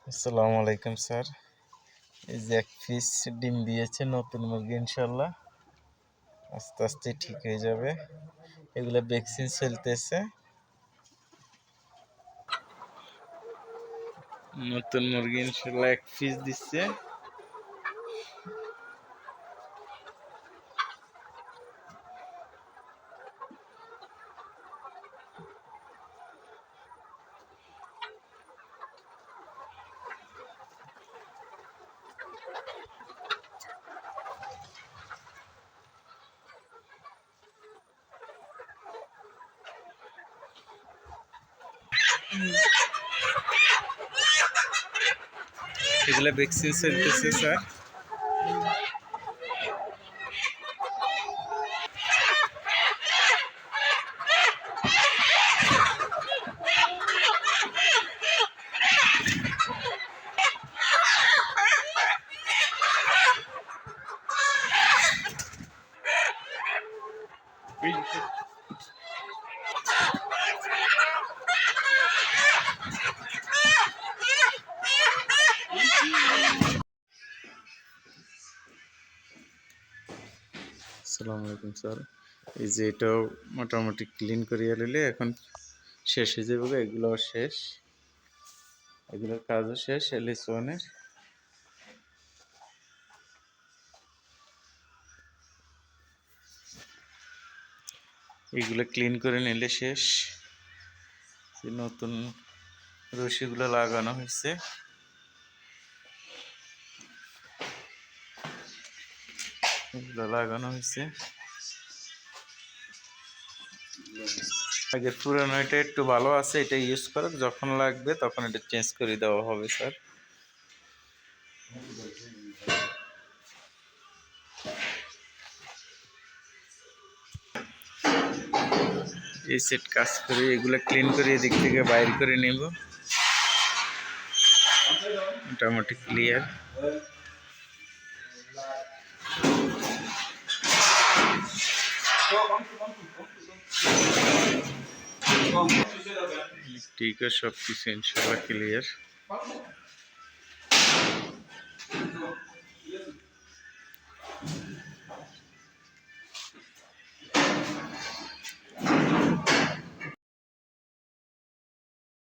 আসসালামু আলাইকুম স্যার। এই যে এক পিস ডিম দিয়েছে নতুন মুরগি, ইনশাল্লাহ আস্তে আস্তে ঠিক হয়ে যাবে। এগুলা ভ্যাকসিন চলতেছে। নতুন মুরগি ইনশাল্লাহ এক পিস দিচ্ছে। এগুলা ভ্যাকসিন চলতেছে স্যার। আসসালামু আলাইকুম স্যার। এই যে এটাও মোটামুটি ক্লিন করিয়া নিলে এখন শেষ হয়ে যাবে। এগুলো শেষ, এগুলোর কাজও শেষ। LS1-এর এগুলো ক্লিন করে নিলে শেষ। নতুন রশিগুলো লাগানো হয়েছে। এগুলো লাগানো হয়েছে। আগের পুরানো এটা একটু ভালো আছে, এটা ইউজ করো, যখন লাগবে তখন এটা চেঞ্জ করে দেওয়া হবে স্যার। এই সেট কাজ করে এগুলো ক্লিন করে এদিক থেকে বাইর করে নেব। মোটামুটি ক্লিয়ার। ঠিক আছে, সব কিছু ইনশাল্লাহ ক্লিয়ার।